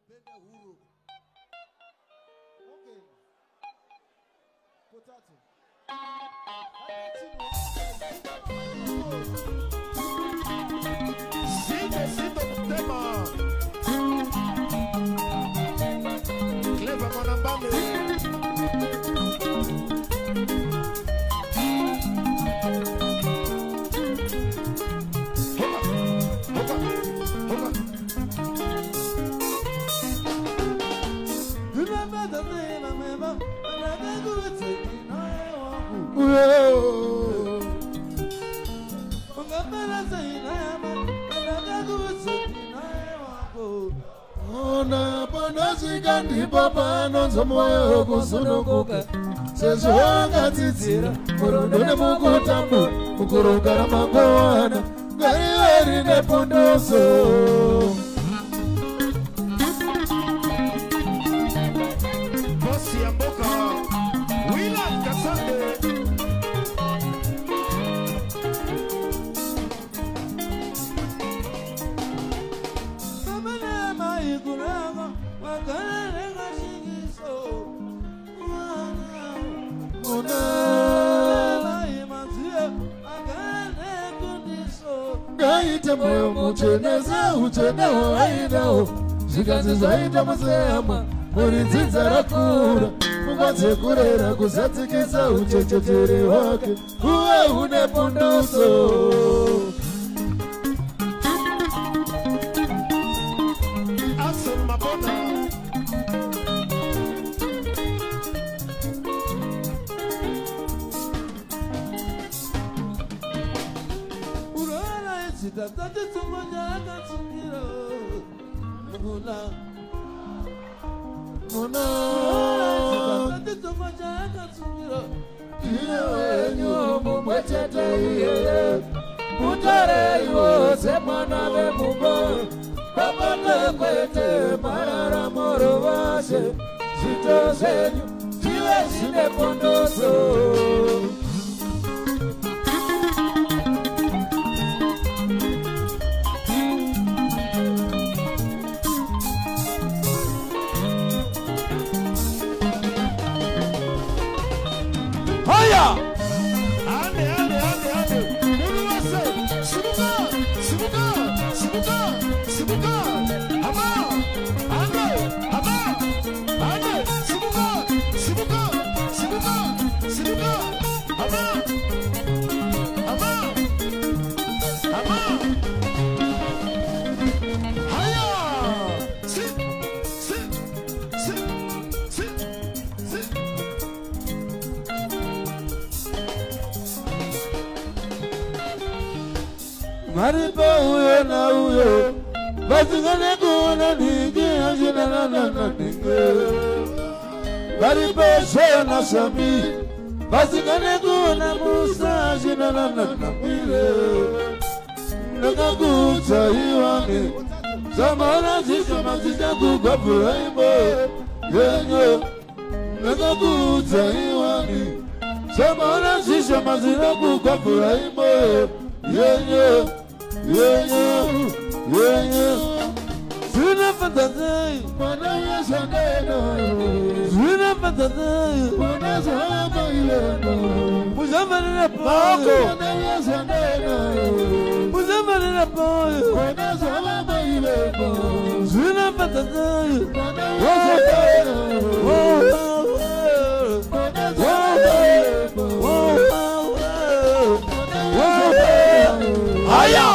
wanapenda huru. Okay. Potato. Sito tema. Clever Manambame. Ona bonozi kandi papa nonzo moyo kusunukuka sezonga titsira murundo nemukutambo mukurugara mangwana ngariweri nepondoso Bosi ya mboka Wila Kasande. Gaita moyo mucheneza ucheneho ainaho zvikanzi zvaita museyama muri dzidza rakura mumadze kurera kuzadzikisa uchenjetere hwake uwe une pondoso Axel Mabona. Maripa uyo na uyo Basingane kuna ningi Ajina na ningi Maripa shaya na shami Basingane kuna musa Ajina na mile Nakakuta iwangi Zamana jisho mazisha kukapura imbo Yenyo Nakakuta iwangi Zamana jisho mazisha kukapura imbo Yenyo Zuna fantasy, mana ya sandeno. Zuna fantasy, mana zama ileno. Muzamani na poyo, mana ya sandeno. Muzamani na poyo, mana zama ileno. Zuna fantasy, mana ya sandeno. Aya!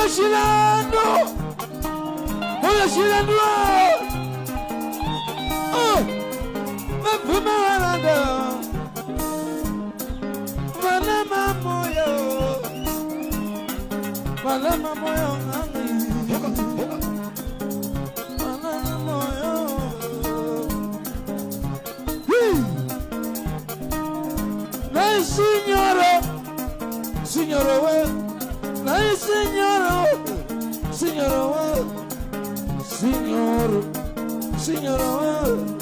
Shilando. Hola Shilando. Oh, me fuma walanda. Malama moyo. Malama moyo nami. Malama moyo. Nay signore, signore we. Nay signore, signore we. Signore, signore we.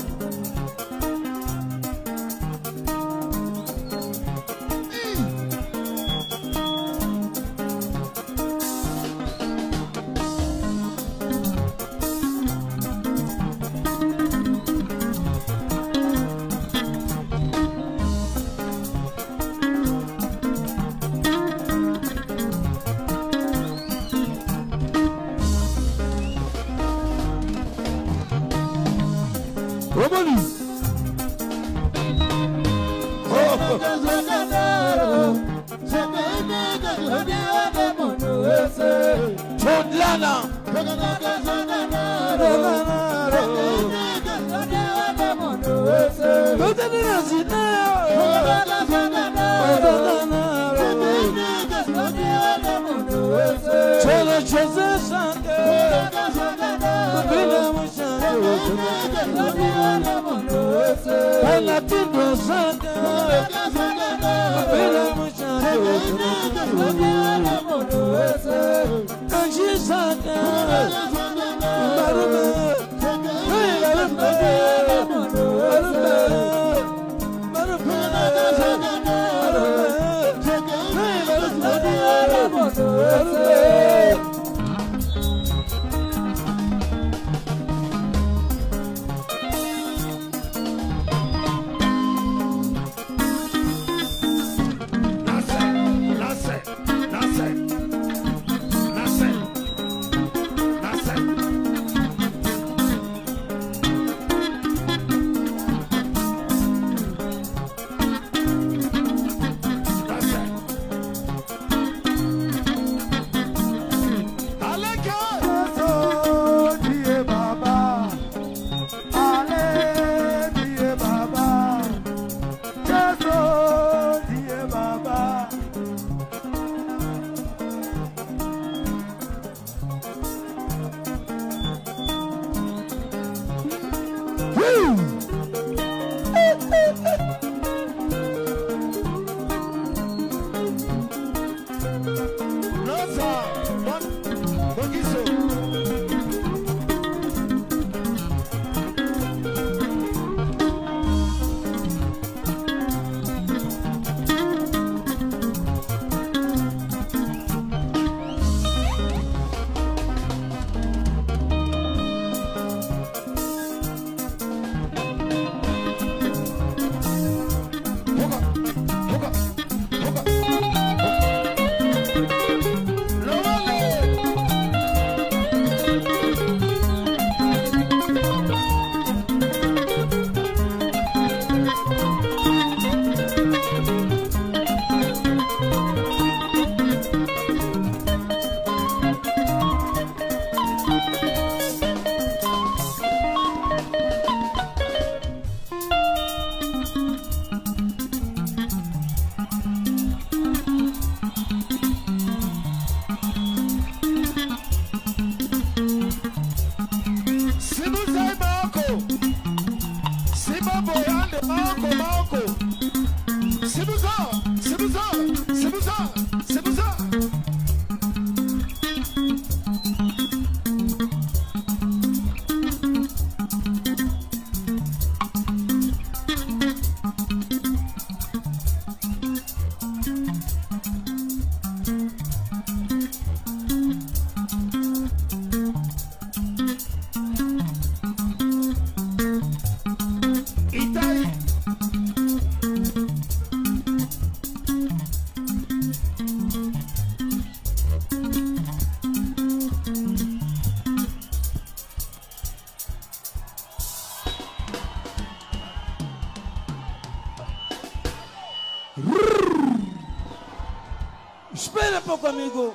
Espera pouco, amigo.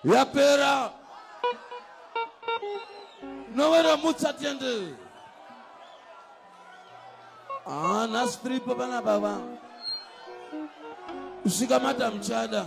yapera nowera mutsatende na stripo bana baba usikamata mchada